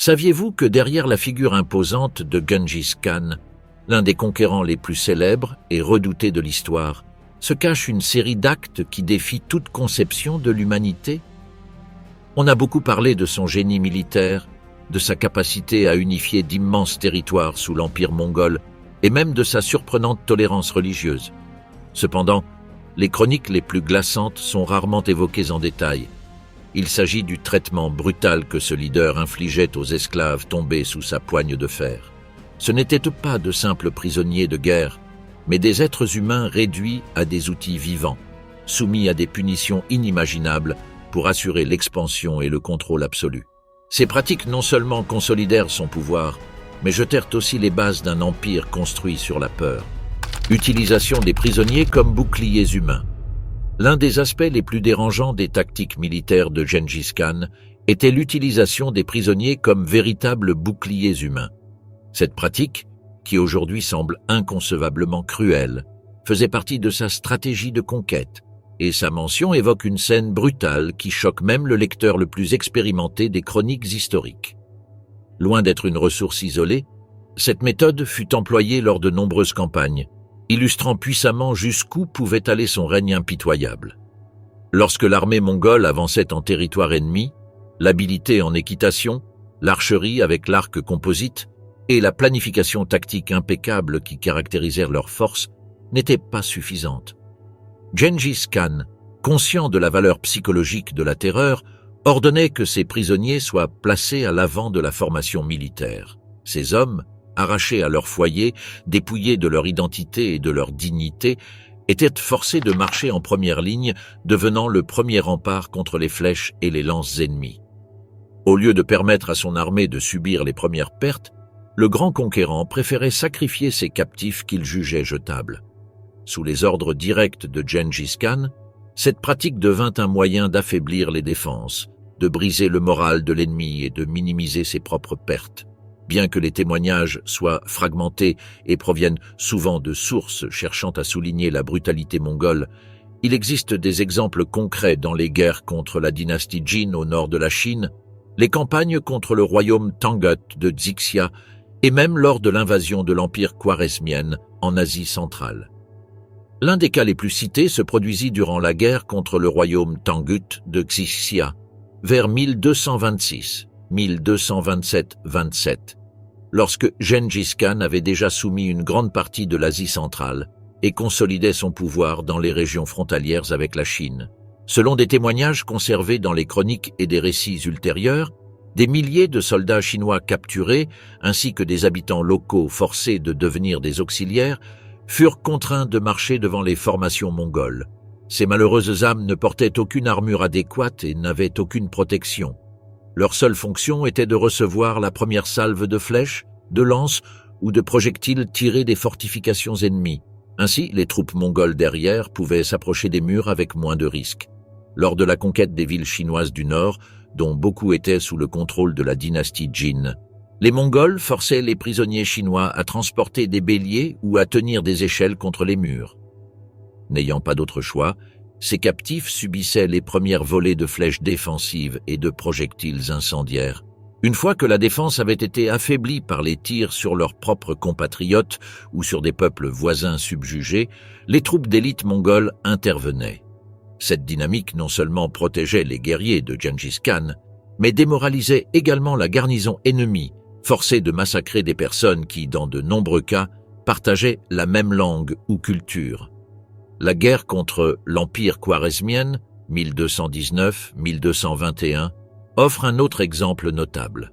Saviez-vous que derrière la figure imposante de Gengis Khan, l'un des conquérants les plus célèbres et redoutés de l'histoire, se cache une série d'actes qui défient toute conception de l'humanité? On a beaucoup parlé de son génie militaire, de sa capacité à unifier d'immenses territoires sous l'empire mongol et même de sa surprenante tolérance religieuse. Cependant, les chroniques les plus glaçantes sont rarement évoquées en détail. Il s'agit du traitement brutal que ce leader infligeait aux esclaves tombés sous sa poigne de fer. Ce n'étaient pas de simples prisonniers de guerre, mais des êtres humains réduits à des outils vivants, soumis à des punitions inimaginables pour assurer l'expansion et le contrôle absolu. Ces pratiques non seulement consolidèrent son pouvoir, mais jetèrent aussi les bases d'un empire construit sur la peur. Utilisation des prisonniers comme boucliers humains. L'un des aspects les plus dérangeants des tactiques militaires de Gengis Khan était l'utilisation des prisonniers comme véritables boucliers humains. Cette pratique, qui aujourd'hui semble inconcevablement cruelle, faisait partie de sa stratégie de conquête, et sa mention évoque une scène brutale qui choque même le lecteur le plus expérimenté des chroniques historiques. Loin d'être une ressource isolée, cette méthode fut employée lors de nombreuses campagnes, illustrant puissamment jusqu'où pouvait aller son règne impitoyable. Lorsque l'armée mongole avançait en territoire ennemi, l'habileté en équitation, l'archerie avec l'arc composite et la planification tactique impeccable qui caractérisèrent leurs forces n'étaient pas suffisantes. Gengis Khan, conscient de la valeur psychologique de la terreur, ordonnait que ses prisonniers soient placés à l'avant de la formation militaire. Ces hommes, arrachés à leur foyer, dépouillés de leur identité et de leur dignité, étaient forcés de marcher en première ligne, devenant le premier rempart contre les flèches et les lances ennemies. Au lieu de permettre à son armée de subir les premières pertes, le grand conquérant préférait sacrifier ses captifs qu'il jugeait jetables. Sous les ordres directs de Gengis Khan, cette pratique devint un moyen d'affaiblir les défenses, de briser le moral de l'ennemi et de minimiser ses propres pertes. Bien que les témoignages soient fragmentés et proviennent souvent de sources cherchant à souligner la brutalité mongole, il existe des exemples concrets dans les guerres contre la dynastie Jin au nord de la Chine, les campagnes contre le royaume Tangut de Xixia et même lors de l'invasion de l'empire khwarezmien en Asie centrale. L'un des cas les plus cités se produisit durant la guerre contre le royaume Tangut de Xixia, vers 1226-1227-27, lorsque Gengis Khan avait déjà soumis une grande partie de l'Asie centrale et consolidait son pouvoir dans les régions frontalières avec la Chine. Selon des témoignages conservés dans les chroniques et des récits ultérieurs, des milliers de soldats chinois capturés, ainsi que des habitants locaux forcés de devenir des auxiliaires, furent contraints de marcher devant les formations mongoles. Ces malheureuses âmes ne portaient aucune armure adéquate et n'avaient aucune protection. Leur seule fonction était de recevoir la première salve de flèches, de lances ou de projectiles tirés des fortifications ennemies. Ainsi, les troupes mongoles derrière pouvaient s'approcher des murs avec moins de risques. Lors de la conquête des villes chinoises du Nord, dont beaucoup étaient sous le contrôle de la dynastie Jin, les Mongols forçaient les prisonniers chinois à transporter des béliers ou à tenir des échelles contre les murs. N'ayant pas d'autre choix, ces captifs subissaient les premières volées de flèches défensives et de projectiles incendiaires. Une fois que la défense avait été affaiblie par les tirs sur leurs propres compatriotes ou sur des peuples voisins subjugés, les troupes d'élite mongoles intervenaient. Cette dynamique non seulement protégeait les guerriers de Gengis Khan, mais démoralisait également la garnison ennemie, forcée de massacrer des personnes qui, dans de nombreux cas, partageaient la même langue ou culture. La guerre contre l'Empire khwarezmien, 1219-1221, offre un autre exemple notable.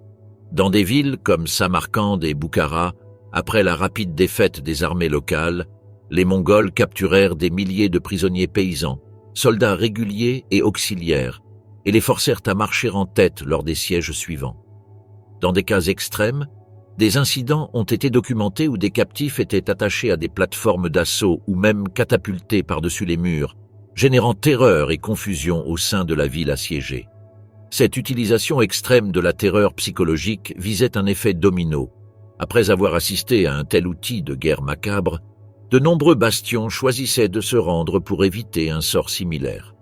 Dans des villes comme Samarcande et Boukhara, après la rapide défaite des armées locales, les Mongols capturèrent des milliers de prisonniers paysans, soldats réguliers et auxiliaires, et les forcèrent à marcher en tête lors des sièges suivants. Dans des cas extrêmes, des incidents ont été documentés où des captifs étaient attachés à des plateformes d'assaut ou même catapultés par-dessus les murs, générant terreur et confusion au sein de la ville assiégée. Cette utilisation extrême de la terreur psychologique visait un effet domino. Après avoir assisté à un tel outil de guerre macabre, de nombreux bastions choisissaient de se rendre pour éviter un sort similaire.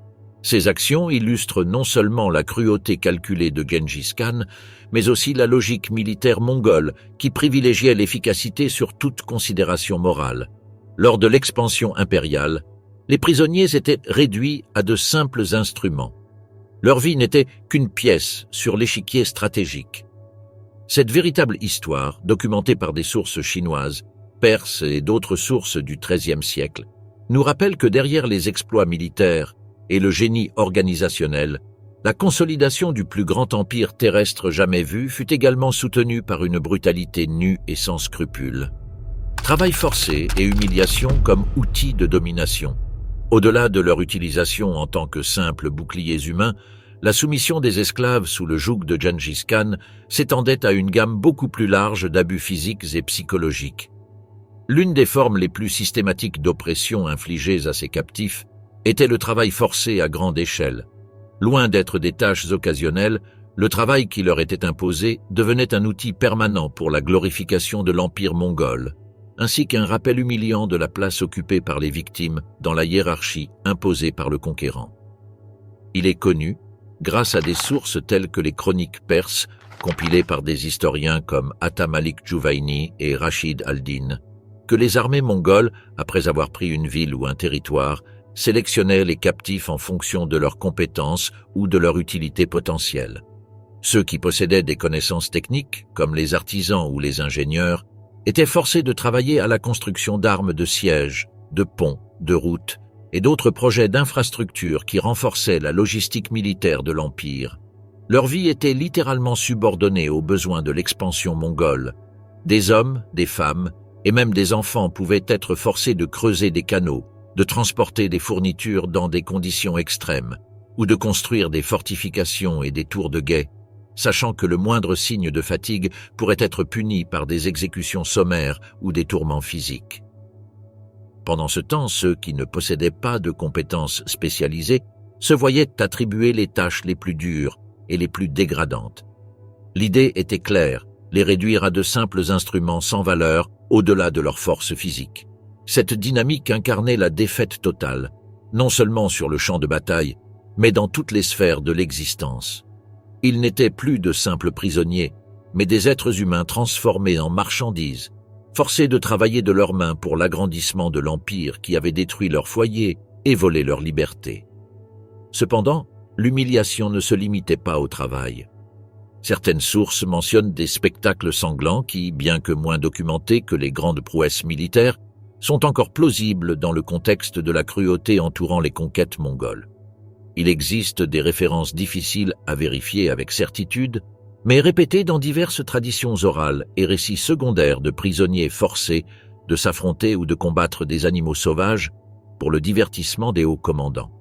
Ces actions illustrent non seulement la cruauté calculée de Gengis Khan, mais aussi la logique militaire mongole qui privilégiait l'efficacité sur toute considération morale. Lors de l'expansion impériale, les prisonniers étaient réduits à de simples instruments. Leur vie n'était qu'une pièce sur l'échiquier stratégique. Cette véritable histoire, documentée par des sources chinoises, perses et d'autres sources du XIIIe siècle, nous rappelle que derrière les exploits militaires et le génie organisationnel, la consolidation du plus grand empire terrestre jamais vu fut également soutenue par une brutalité nue et sans scrupules. Travail forcé et humiliation comme outils de domination. Au-delà de leur utilisation en tant que simples boucliers humains, la soumission des esclaves sous le joug de Gengis Khan s'étendait à une gamme beaucoup plus large d'abus physiques et psychologiques. L'une des formes les plus systématiques d'oppression infligées à ses captifs était le travail forcé à grande échelle. Loin d'être des tâches occasionnelles, le travail qui leur était imposé devenait un outil permanent pour la glorification de l'empire mongol, ainsi qu'un rappel humiliant de la place occupée par les victimes dans la hiérarchie imposée par le conquérant. Il est connu, grâce à des sources telles que les chroniques perses, compilées par des historiens comme Atta Malik Juvaini et Rachid al-Din, que les armées mongoles, après avoir pris une ville ou un territoire, sélectionnaient les captifs en fonction de leurs compétences ou de leur utilité potentielle. Ceux qui possédaient des connaissances techniques, comme les artisans ou les ingénieurs, étaient forcés de travailler à la construction d'armes de siège, de ponts, de routes et d'autres projets d'infrastructures qui renforçaient la logistique militaire de l'Empire. Leur vie était littéralement subordonnée aux besoins de l'expansion mongole. Des hommes, des femmes et même des enfants pouvaient être forcés de creuser des canaux, de transporter des fournitures dans des conditions extrêmes, ou de construire des fortifications et des tours de guet, sachant que le moindre signe de fatigue pourrait être puni par des exécutions sommaires ou des tourments physiques. Pendant ce temps, ceux qui ne possédaient pas de compétences spécialisées se voyaient attribuer les tâches les plus dures et les plus dégradantes. L'idée était claire, les réduire à de simples instruments sans valeur au-delà de leur force physique. Cette dynamique incarnait la défaite totale, non seulement sur le champ de bataille, mais dans toutes les sphères de l'existence. Ils n'étaient plus de simples prisonniers, mais des êtres humains transformés en marchandises, forcés de travailler de leurs mains pour l'agrandissement de l'empire qui avait détruit leur foyer et volé leur liberté. Cependant, l'humiliation ne se limitait pas au travail. Certaines sources mentionnent des spectacles sanglants qui, bien que moins documentés que les grandes prouesses militaires, sont encore plausibles dans le contexte de la cruauté entourant les conquêtes mongoles. Il existe des références difficiles à vérifier avec certitude, mais répétées dans diverses traditions orales et récits secondaires de prisonniers forcés de s'affronter ou de combattre des animaux sauvages pour le divertissement des hauts commandants.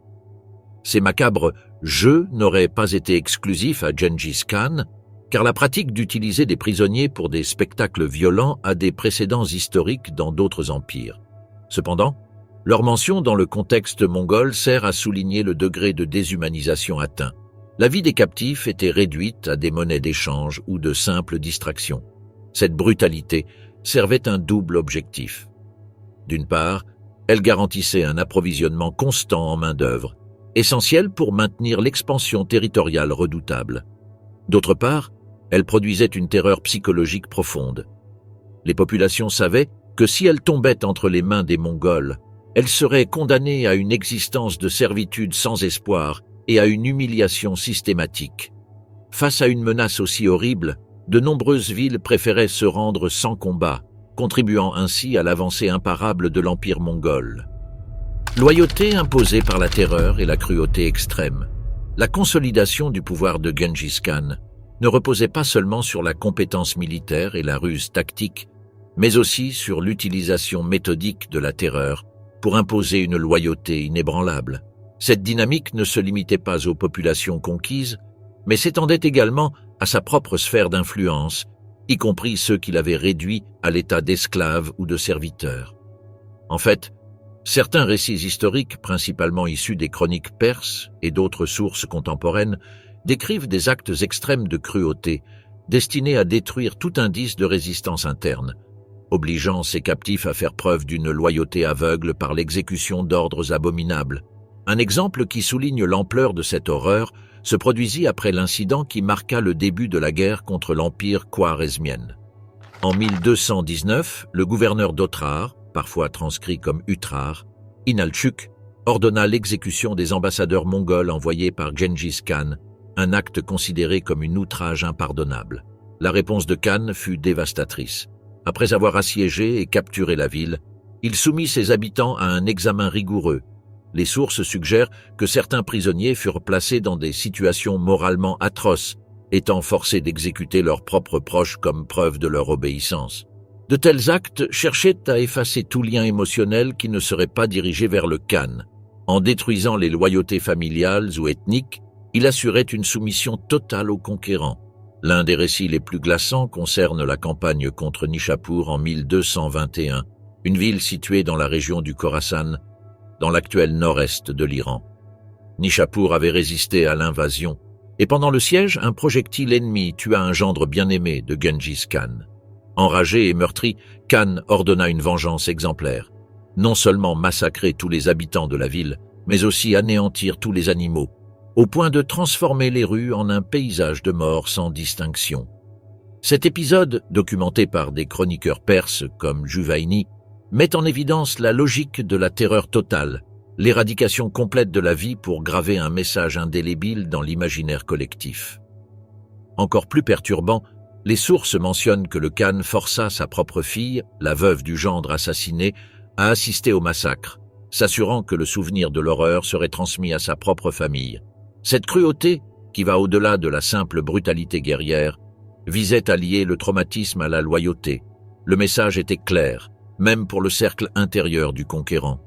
Ces macabres jeux n'auraient pas été exclusifs à Gengis Khan, car la pratique d'utiliser des prisonniers pour des spectacles violents a des précédents historiques dans d'autres empires. Cependant, leur mention dans le contexte mongol sert à souligner le degré de déshumanisation atteint. La vie des captifs était réduite à des monnaies d'échange ou de simples distractions. Cette brutalité servait un double objectif. D'une part, elle garantissait un approvisionnement constant en main-d'œuvre, essentiel pour maintenir l'expansion territoriale redoutable. D'autre part, elle produisait une terreur psychologique profonde. Les populations savaient que si elles tombaient entre les mains des Mongols, elles seraient condamnées à une existence de servitude sans espoir et à une humiliation systématique. Face à une menace aussi horrible, de nombreuses villes préféraient se rendre sans combat, contribuant ainsi à l'avancée imparable de l'empire mongol. Loyauté imposée par la terreur et la cruauté extrême. La consolidation du pouvoir de Gengis Khan ne reposait pas seulement sur la compétence militaire et la ruse tactique, mais aussi sur l'utilisation méthodique de la terreur pour imposer une loyauté inébranlable. Cette dynamique ne se limitait pas aux populations conquises, mais s'étendait également à sa propre sphère d'influence, y compris ceux qu'il avait réduits à l'état d'esclaves ou de serviteurs. En fait, certains récits historiques, principalement issus des chroniques perses et d'autres sources contemporaines, décrivent des actes extrêmes de cruauté, destinés à détruire tout indice de résistance interne, obligeant ses captifs à faire preuve d'une loyauté aveugle par l'exécution d'ordres abominables. Un exemple qui souligne l'ampleur de cette horreur se produisit après l'incident qui marqua le début de la guerre contre l'Empire khwarezmien. En 1219, le gouverneur d'Otrar, parfois transcrit comme Utrar, Inalchuk, ordonna l'exécution des ambassadeurs mongols envoyés par Gengis Khan, un acte considéré comme une outrage impardonnable. La réponse de Khan fut dévastatrice. Après avoir assiégé et capturé la ville, il soumit ses habitants à un examen rigoureux. Les sources suggèrent que certains prisonniers furent placés dans des situations moralement atroces, étant forcés d'exécuter leurs propres proches comme preuve de leur obéissance. De tels actes cherchaient à effacer tout lien émotionnel qui ne serait pas dirigé vers le Khan. En détruisant les loyautés familiales ou ethniques, il assurait une soumission totale aux conquérants. L'un des récits les plus glaçants concerne la campagne contre Nishapur en 1221, une ville située dans la région du Khorasan, dans l'actuel nord-est de l'Iran. Nishapur avait résisté à l'invasion, et pendant le siège, un projectile ennemi tua un gendre bien-aimé de Gengis Khan. Enragé et meurtri, Khan ordonna une vengeance exemplaire. Non seulement massacrer tous les habitants de la ville, mais aussi anéantir tous les animaux, au point de transformer les rues en un paysage de mort sans distinction. Cet épisode, documenté par des chroniqueurs perses comme Juvaini, met en évidence la logique de la terreur totale, l'éradication complète de la vie pour graver un message indélébile dans l'imaginaire collectif. Encore plus perturbant, les sources mentionnent que le Khan força sa propre fille, la veuve du gendre assassiné, à assister au massacre, s'assurant que le souvenir de l'horreur serait transmis à sa propre famille. Cette cruauté, qui va au-delà de la simple brutalité guerrière, visait à lier le traumatisme à la loyauté. Le message était clair, même pour le cercle intérieur du conquérant.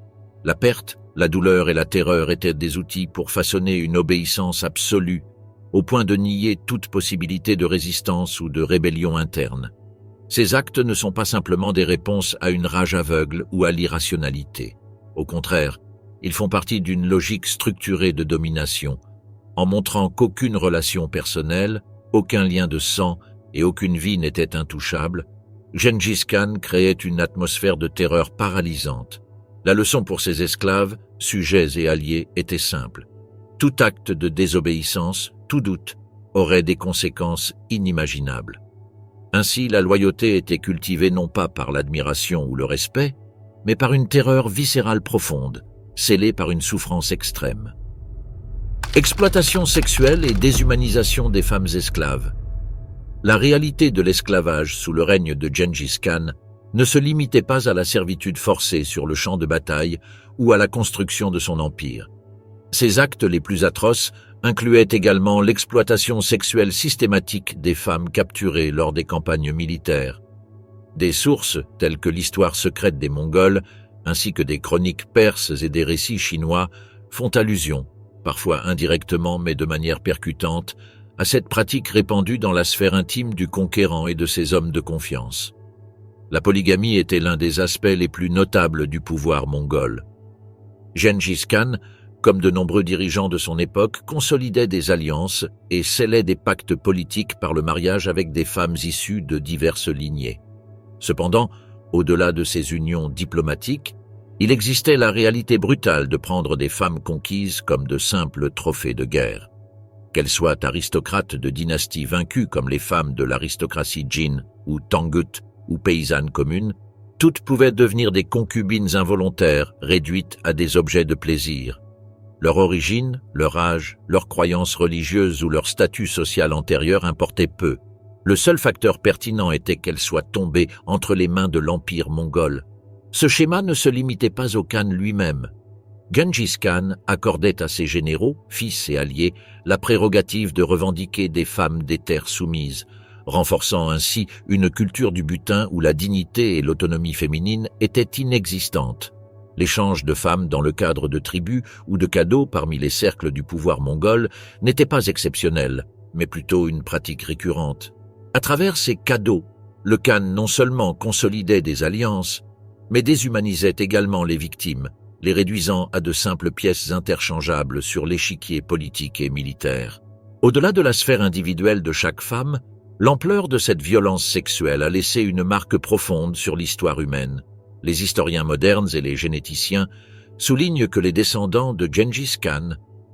La perte, la douleur et la terreur étaient des outils pour façonner une obéissance absolue, au point de nier toute possibilité de résistance ou de rébellion interne. Ces actes ne sont pas simplement des réponses à une rage aveugle ou à l'irrationalité. Au contraire, ils font partie d'une logique structurée de domination, en montrant qu'aucune relation personnelle, aucun lien de sang et aucune vie n'était intouchable. Gengis Khan créait une atmosphère de terreur paralysante. La leçon pour ses esclaves, sujets et alliés, était simple. Tout acte de désobéissance, tout doute, aurait des conséquences inimaginables. Ainsi, la loyauté était cultivée non pas par l'admiration ou le respect, mais par une terreur viscérale profonde, scellée par une souffrance extrême. Exploitation sexuelle et déshumanisation des femmes esclaves. La réalité de l'esclavage sous le règne de Gengis Khan ne se limitait pas à la servitude forcée sur le champ de bataille ou à la construction de son empire. Ses actes les plus atroces incluaient également l'exploitation sexuelle systématique des femmes capturées lors des campagnes militaires. Des sources, telles que l'histoire secrète des Mongols, ainsi que des chroniques perses et des récits chinois, font allusion, parfois indirectement mais de manière percutante, à cette pratique répandue dans la sphère intime du conquérant et de ses hommes de confiance. La polygamie était l'un des aspects les plus notables du pouvoir mongol. Gengis Khan, comme de nombreux dirigeants de son époque, consolidait des alliances et scellait des pactes politiques par le mariage avec des femmes issues de diverses lignées. Cependant, au-delà de ces unions diplomatiques, il existait la réalité brutale de prendre des femmes conquises comme de simples trophées de guerre. Qu'elles soient aristocrates de dynasties vaincues comme les femmes de l'aristocratie Jin ou Tangut ou paysannes communes, toutes pouvaient devenir des concubines involontaires réduites à des objets de plaisir. Leur origine, leur âge, leurs croyances religieuses ou leur statut social antérieur importaient peu. Le seul facteur pertinent était qu'elles soient tombées entre les mains de l'empire mongol. Ce schéma ne se limitait pas au Khan lui-même. Gengis Khan accordait à ses généraux, fils et alliés, la prérogative de revendiquer des femmes des terres soumises, renforçant ainsi une culture du butin où la dignité et l'autonomie féminine étaient inexistantes. L'échange de femmes dans le cadre de tribus ou de cadeaux parmi les cercles du pouvoir mongol n'était pas exceptionnel, mais plutôt une pratique récurrente. À travers ces cadeaux, le Khan non seulement consolidait des alliances, mais déshumanisait également les victimes, les réduisant à de simples pièces interchangeables sur l'échiquier politique et militaire. Au-delà de la sphère individuelle de chaque femme, l'ampleur de cette violence sexuelle a laissé une marque profonde sur l'histoire humaine. Les historiens modernes et les généticiens soulignent que les descendants de Gengis Khan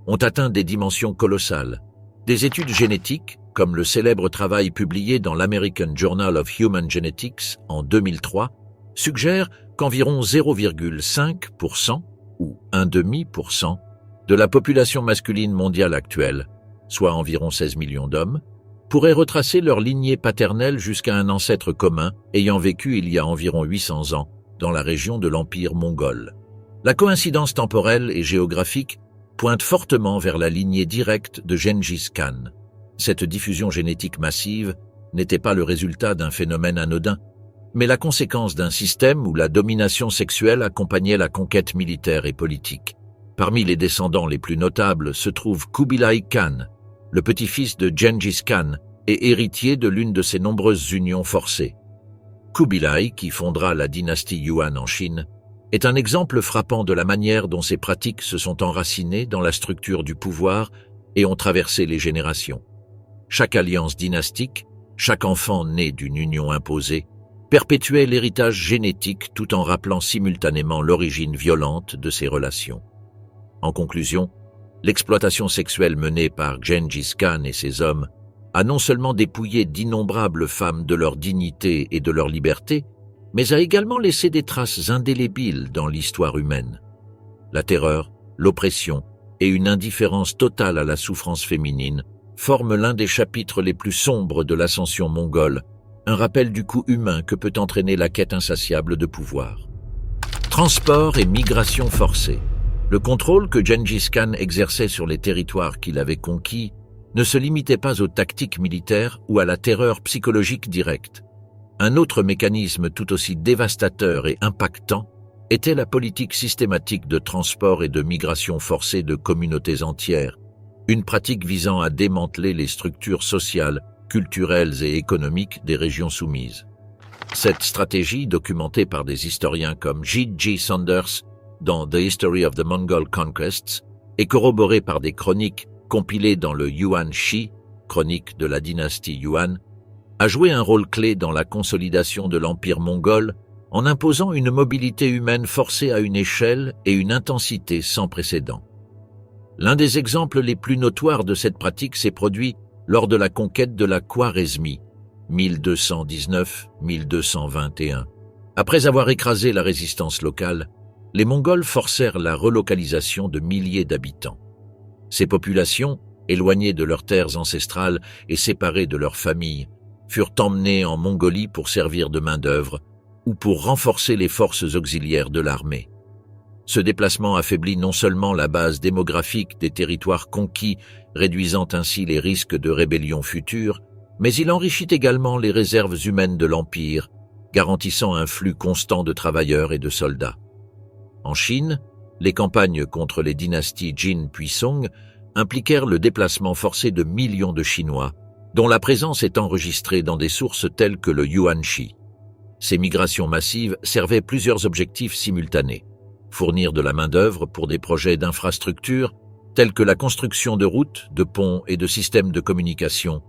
ont atteint des dimensions colossales. Des études génétiques, comme le célèbre travail publié dans l'American Journal of Human Genetics en 2003, suggèrent qu'environ 0,5% ou 0,5% de la population masculine mondiale actuelle, soit environ 16 millions d'hommes, pourraient retracer leur lignée paternelle jusqu'à un ancêtre commun ayant vécu il y a environ 800 ans dans la région de l'Empire mongol. La coïncidence temporelle et géographique pointe fortement vers la lignée directe de Gengis Khan. Cette diffusion génétique massive n'était pas le résultat d'un phénomène anodin, mais la conséquence d'un système où la domination sexuelle accompagnait la conquête militaire et politique. Parmi les descendants les plus notables se trouve Kubilai Khan, le petit-fils de Gengis Khan et héritier de l'une de ses nombreuses unions forcées. Kubilai, qui fondera la dynastie Yuan en Chine, est un exemple frappant de la manière dont ces pratiques se sont enracinées dans la structure du pouvoir et ont traversé les générations. Chaque alliance dynastique, chaque enfant né d'une union imposée, perpétuait l'héritage génétique tout en rappelant simultanément l'origine violente de ces relations. En conclusion, l'exploitation sexuelle menée par Gengis Khan et ses hommes a non seulement dépouillé d'innombrables femmes de leur dignité et de leur liberté, mais a également laissé des traces indélébiles dans l'histoire humaine. La terreur, l'oppression et une indifférence totale à la souffrance féminine forment l'un des chapitres les plus sombres de l'ascension mongole, un rappel du coût humain que peut entraîner la quête insatiable de pouvoir. Transport et migration forcée. Le contrôle que Gengis Khan exerçait sur les territoires qu'il avait conquis ne se limitait pas aux tactiques militaires ou à la terreur psychologique directe. Un autre mécanisme tout aussi dévastateur et impactant était la politique systématique de transport et de migration forcée de communautés entières, une pratique visant à démanteler les structures sociales, culturelles et économiques des régions soumises. Cette stratégie, documentée par des historiens comme J.G. Saunders dans The History of the Mongol Conquests, et corroborée par des chroniques compilées dans le Yuan Shi, chronique de la dynastie Yuan, a joué un rôle clé dans la consolidation de l'empire mongol en imposant une mobilité humaine forcée à une échelle et une intensité sans précédent. L'un des exemples les plus notoires de cette pratique s'est produit lors de la conquête de la Khwarezmie, 1219-1221. Après avoir écrasé la résistance locale, les Mongols forcèrent la relocalisation de milliers d'habitants. Ces populations, éloignées de leurs terres ancestrales et séparées de leurs familles, furent emmenées en Mongolie pour servir de main-d'œuvre ou pour renforcer les forces auxiliaires de l'armée. Ce déplacement affaiblit non seulement la base démographique des territoires conquis, réduisant ainsi les risques de rébellions futures, mais il enrichit également les réserves humaines de l'Empire, garantissant un flux constant de travailleurs et de soldats. En Chine, les campagnes contre les dynasties Jin puis Song impliquèrent le déplacement forcé de millions de Chinois, dont la présence est enregistrée dans des sources telles que le Yuan Shi. Ces migrations massives servaient plusieurs objectifs simultanés. Fournir de la main-d'œuvre pour des projets d'infrastructure, tels que la construction de routes, de ponts et de systèmes de communication,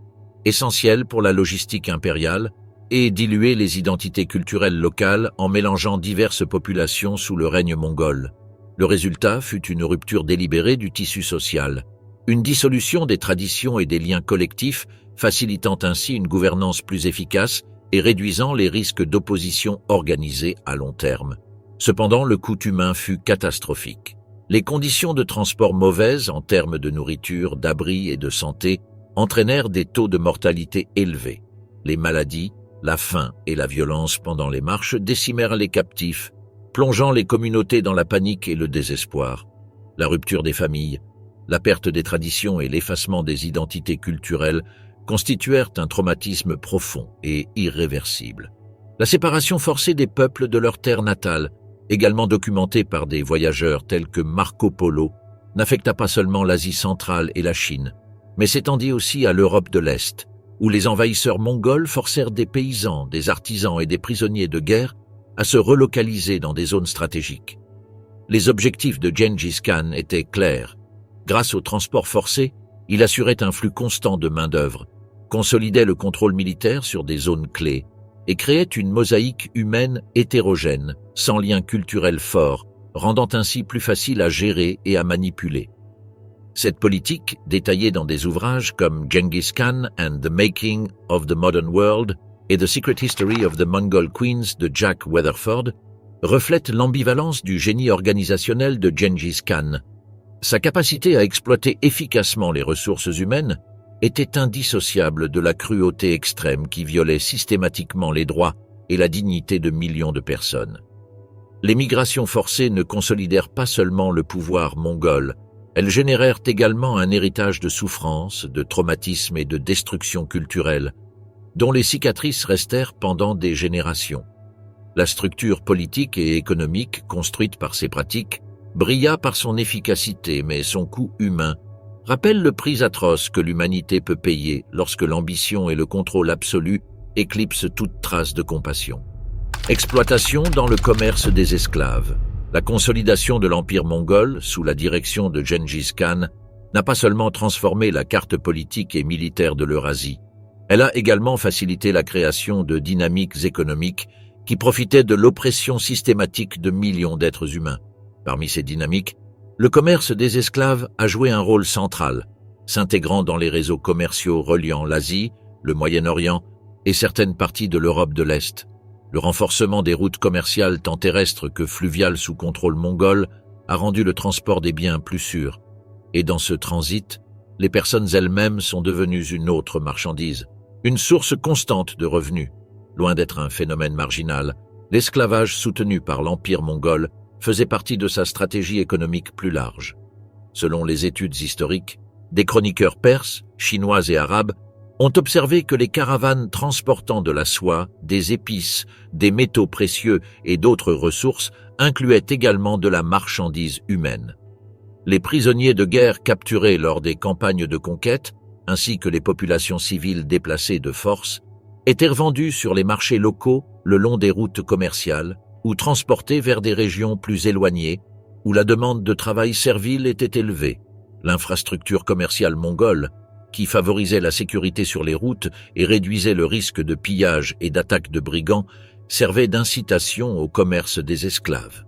essentiels pour la logistique impériale, et diluer les identités culturelles locales en mélangeant diverses populations sous le règne mongol. Le résultat fut une rupture délibérée du tissu social, une dissolution des traditions et des liens collectifs, facilitant ainsi une gouvernance plus efficace et réduisant les risques d'opposition organisée à long terme. Cependant, le coût humain fut catastrophique. Les conditions de transport mauvaises en termes de nourriture, d'abri et de santé entraînèrent des taux de mortalité élevés. Les maladies, la faim et la violence pendant les marches décimèrent les captifs, plongeant les communautés dans la panique et le désespoir. La rupture des familles, la perte des traditions et l'effacement des identités culturelles constituèrent un traumatisme profond et irréversible. La séparation forcée des peuples de leur terre natale, également documentée par des voyageurs tels que Marco Polo, n'affecta pas seulement l'Asie centrale et la Chine, mais s'étendit aussi à l'Europe de l'Est, où les envahisseurs mongols forcèrent des paysans, des artisans et des prisonniers de guerre à se relocaliser dans des zones stratégiques. Les objectifs de Gengis Khan étaient clairs. Grâce au transport forcé, il assurait un flux constant de main-d'œuvre, consolidait le contrôle militaire sur des zones clés et créait une mosaïque humaine hétérogène, sans lien culturel fort, rendant ainsi plus facile à gérer et à manipuler. Cette politique, détaillée dans des ouvrages comme Genghis Khan and the Making of the Modern World et The Secret History of the Mongol Queens de Jack Weatherford, reflète l'ambivalence du génie organisationnel de Genghis Khan. Sa capacité à exploiter efficacement les ressources humaines était indissociable de la cruauté extrême qui violait systématiquement les droits et la dignité de millions de personnes. Les migrations forcées ne consolidèrent pas seulement le pouvoir mongol, elles générèrent également un héritage de souffrance, de traumatisme et de destruction culturelle, dont les cicatrices restèrent pendant des générations. La structure politique et économique construite par ces pratiques brilla par son efficacité, mais son coût humain rappelle le prix atroce que l'humanité peut payer lorsque l'ambition et le contrôle absolu éclipsent toute trace de compassion. Exploitation dans le commerce des esclaves. La consolidation de l'empire mongol, sous la direction de Genghis Khan, n'a pas seulement transformé la carte politique et militaire de l'Eurasie, elle a également facilité la création de dynamiques économiques qui profitaient de l'oppression systématique de millions d'êtres humains. Parmi ces dynamiques, le commerce des esclaves a joué un rôle central, s'intégrant dans les réseaux commerciaux reliant l'Asie, le Moyen-Orient et certaines parties de l'Europe de l'Est. Le renforcement des routes commerciales tant terrestres que fluviales sous contrôle mongol a rendu le transport des biens plus sûr. Et dans ce transit, les personnes elles-mêmes sont devenues une autre marchandise, une source constante de revenus. Loin d'être un phénomène marginal, l'esclavage soutenu par l'empire mongol faisait partie de sa stratégie économique plus large. Selon les études historiques, des chroniqueurs perses, chinois et arabes ont observé que les caravanes transportant de la soie, des épices, des métaux précieux et d'autres ressources incluaient également de la marchandise humaine. Les prisonniers de guerre capturés lors des campagnes de conquête, ainsi que les populations civiles déplacées de force, étaient revendus sur les marchés locaux le long des routes commerciales ou transportés vers des régions plus éloignées où la demande de travail servile était élevée. L'infrastructure commerciale mongole, qui favorisait la sécurité sur les routes et réduisait le risque de pillage et d'attaque de brigands, servait d'incitation au commerce des esclaves.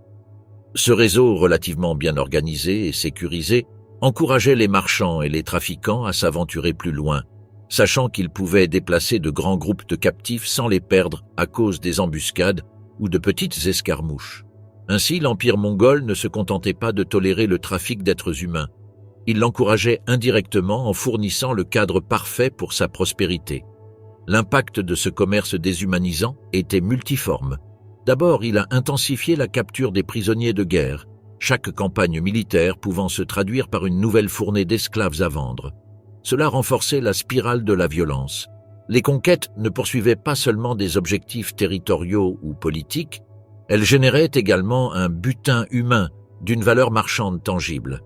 Ce réseau relativement bien organisé et sécurisé encourageait les marchands et les trafiquants à s'aventurer plus loin, sachant qu'ils pouvaient déplacer de grands groupes de captifs sans les perdre à cause des embuscades ou de petites escarmouches. Ainsi, l'empire mongol ne se contentait pas de tolérer le trafic d'êtres humains. Il l'encourageait indirectement en fournissant le cadre parfait pour sa prospérité. L'impact de ce commerce déshumanisant était multiforme. D'abord, il a intensifié la capture des prisonniers de guerre, chaque campagne militaire pouvant se traduire par une nouvelle fournée d'esclaves à vendre. Cela renforçait la spirale de la violence. Les conquêtes ne poursuivaient pas seulement des objectifs territoriaux ou politiques, elles généraient également un butin humain d'une valeur marchande tangible.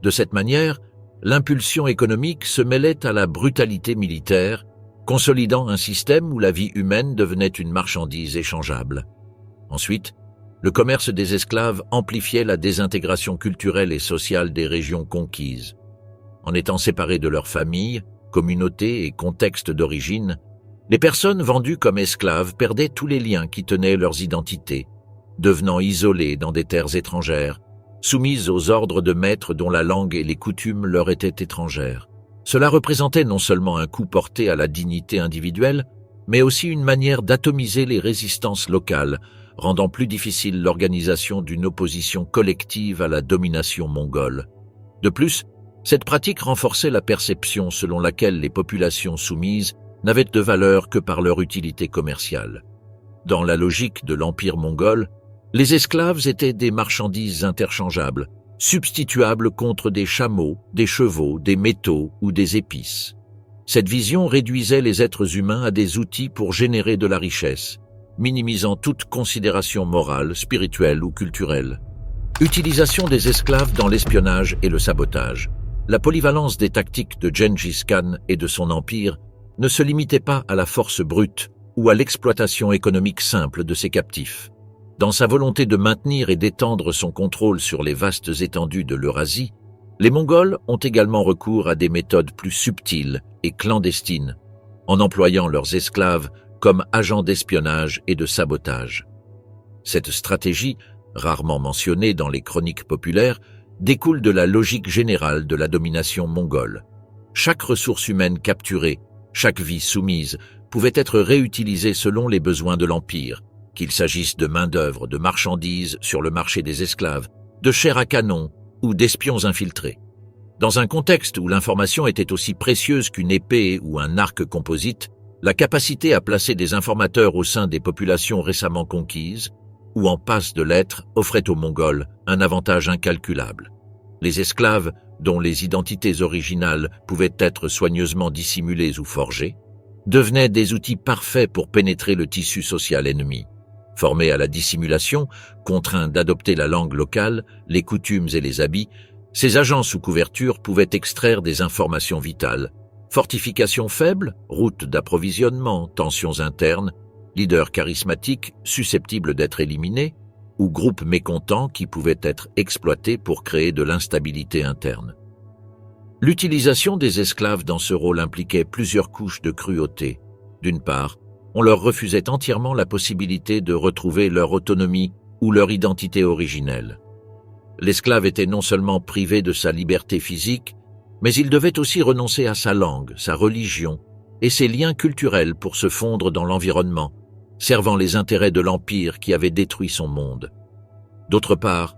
De cette manière, l'impulsion économique se mêlait à la brutalité militaire, consolidant un système où la vie humaine devenait une marchandise échangeable. Ensuite, le commerce des esclaves amplifiait la désintégration culturelle et sociale des régions conquises. En étant séparées de leurs familles, communautés et contextes d'origine, les personnes vendues comme esclaves perdaient tous les liens qui tenaient leurs identités, devenant isolées dans des terres étrangères, soumises aux ordres de maîtres dont la langue et les coutumes leur étaient étrangères. Cela représentait non seulement un coup porté à la dignité individuelle, mais aussi une manière d'atomiser les résistances locales, rendant plus difficile l'organisation d'une opposition collective à la domination mongole. De plus, cette pratique renforçait la perception selon laquelle les populations soumises n'avaient de valeur que par leur utilité commerciale. Dans la logique de l'empire mongol, les esclaves étaient des marchandises interchangeables, substituables contre des chameaux, des chevaux, des métaux ou des épices. Cette vision réduisait les êtres humains à des outils pour générer de la richesse, minimisant toute considération morale, spirituelle ou culturelle. Utilisation des esclaves dans l'espionnage et le sabotage. La polyvalence des tactiques de Genghis Khan et de son empire ne se limitait pas à la force brute ou à l'exploitation économique simple de ses captifs. Dans sa volonté de maintenir et d'étendre son contrôle sur les vastes étendues de l'Eurasie, les Mongols ont également recours à des méthodes plus subtiles et clandestines, en employant leurs esclaves comme agents d'espionnage et de sabotage. Cette stratégie rarement mentionné dans les chroniques populaires, découle de la logique générale de la domination mongole. Chaque ressource humaine capturée, chaque vie soumise, pouvait être réutilisée selon les besoins de l'Empire, qu'il s'agisse de main-d'œuvre, de marchandises sur le marché des esclaves, de chair à canon ou d'espions infiltrés. Dans un contexte où l'information était aussi précieuse qu'une épée ou un arc composite, la capacité à placer des informateurs au sein des populations récemment conquises ou en passe de l'être offrait aux Mongols un avantage incalculable. Les esclaves, dont les identités originales pouvaient être soigneusement dissimulées ou forgées, devenaient des outils parfaits pour pénétrer le tissu social ennemi. Formés à la dissimulation, contraints d'adopter la langue locale, les coutumes et les habits, ces agents sous couverture pouvaient extraire des informations vitales. Fortifications faibles, routes d'approvisionnement, tensions internes, leaders charismatiques susceptibles d'être éliminés, ou groupes mécontents qui pouvaient être exploités pour créer de l'instabilité interne. L'utilisation des esclaves dans ce rôle impliquait plusieurs couches de cruauté. D'une part, on leur refusait entièrement la possibilité de retrouver leur autonomie ou leur identité originelle. L'esclave était non seulement privé de sa liberté physique, mais il devait aussi renoncer à sa langue, sa religion et ses liens culturels pour se fondre dans l'environnement, servant les intérêts de l'Empire qui avait détruit son monde. D'autre part,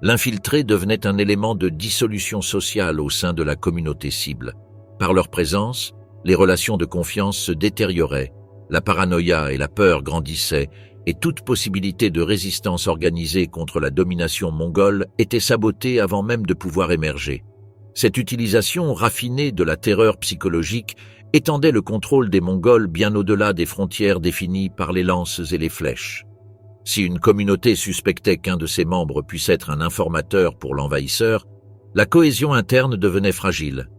l'infiltré devenait un élément de dissolution sociale au sein de la communauté cible. Par leur présence, les relations de confiance se détérioraient, la paranoïa et la peur grandissaient, et toute possibilité de résistance organisée contre la domination mongole était sabotée avant même de pouvoir émerger. Cette utilisation raffinée de la terreur psychologique étendait le contrôle des Mongols bien au-delà des frontières définies par les lances et les flèches. Si une communauté suspectait qu'un de ses membres puisse être un informateur pour l'envahisseur, la cohésion interne devenait fragile.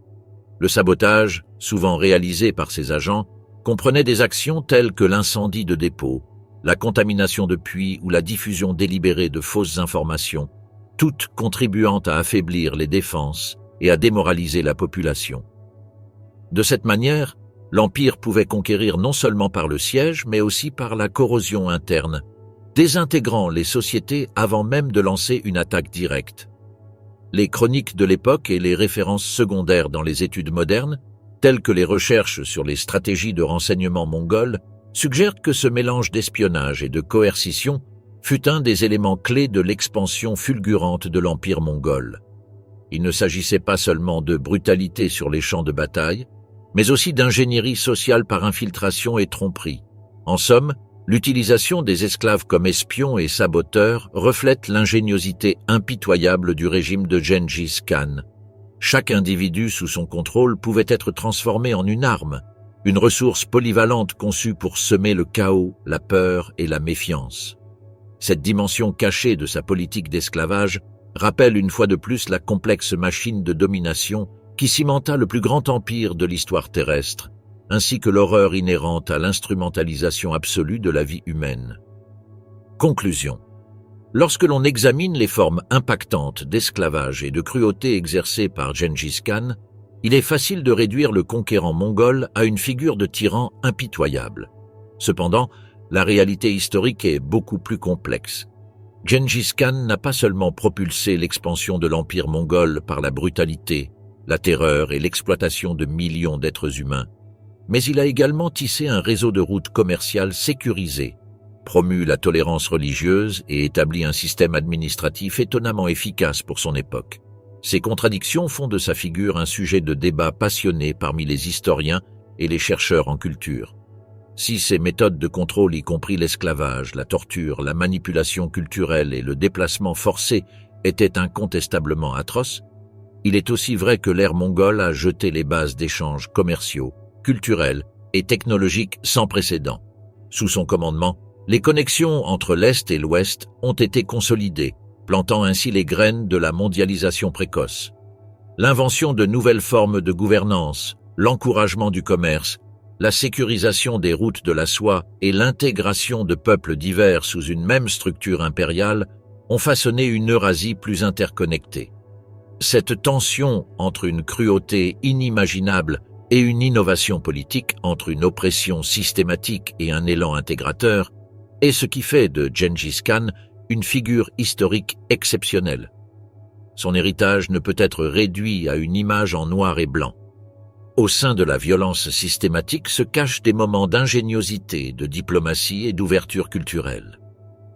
Le sabotage, souvent réalisé par ces agents, comprenait des actions telles que l'incendie de dépôts, la contamination de puits ou la diffusion délibérée de fausses informations, toutes contribuant à affaiblir les défenses et à démoraliser la population. De cette manière, l'Empire pouvait conquérir non seulement par le siège, mais aussi par la corrosion interne, désintégrant les sociétés avant même de lancer une attaque directe. Les chroniques de l'époque et les références secondaires dans les études modernes, telles que les recherches sur les stratégies de renseignement mongoles, suggèrent que ce mélange d'espionnage et de coercition fut un des éléments clés de l'expansion fulgurante de l'Empire mongol. Il ne s'agissait pas seulement de brutalité sur les champs de bataille, mais aussi d'ingénierie sociale par infiltration et tromperie. En somme, l'utilisation des esclaves comme espions et saboteurs reflète l'ingéniosité impitoyable du régime de Gengis Khan. Chaque individu sous son contrôle pouvait être transformé en une arme, une ressource polyvalente conçue pour semer le chaos, la peur et la méfiance. Cette dimension cachée de sa politique d'esclavage rappelle une fois de plus la complexe machine de domination qui cimenta le plus grand empire de l'histoire terrestre, ainsi que l'horreur inhérente à l'instrumentalisation absolue de la vie humaine. Conclusion. Lorsque l'on examine les formes impactantes d'esclavage et de cruauté exercées par Gengis Khan, il est facile de réduire le conquérant mongol à une figure de tyran impitoyable. Cependant, la réalité historique est beaucoup plus complexe. Gengis Khan n'a pas seulement propulsé l'expansion de l'empire mongol par la brutalité, la terreur et l'exploitation de millions d'êtres humains, mais il a également tissé un réseau de routes commerciales sécurisées, promu la tolérance religieuse et établi un système administratif étonnamment efficace pour son époque. Ces contradictions font de sa figure un sujet de débat passionné parmi les historiens et les chercheurs en culture. Si ces méthodes de contrôle, y compris l'esclavage, la torture, la manipulation culturelle et le déplacement forcé, étaient incontestablement atroces, il est aussi vrai que l'ère mongole a jeté les bases d'échanges commerciaux, culturels et technologiques sans précédent. Sous son commandement, les connexions entre l'Est et l'Ouest ont été consolidées, plantant ainsi les graines de la mondialisation précoce. L'invention de nouvelles formes de gouvernance, l'encouragement du commerce, la sécurisation des routes de la soie et l'intégration de peuples divers sous une même structure impériale ont façonné une Eurasie plus interconnectée. Cette tension entre une cruauté inimaginable et une innovation politique, entre une oppression systématique et un élan intégrateur, est ce qui fait de Gengis Khan une figure historique exceptionnelle. Son héritage ne peut être réduit à une image en noir et blanc. Au sein de la violence systématique se cachent des moments d'ingéniosité, de diplomatie et d'ouverture culturelle.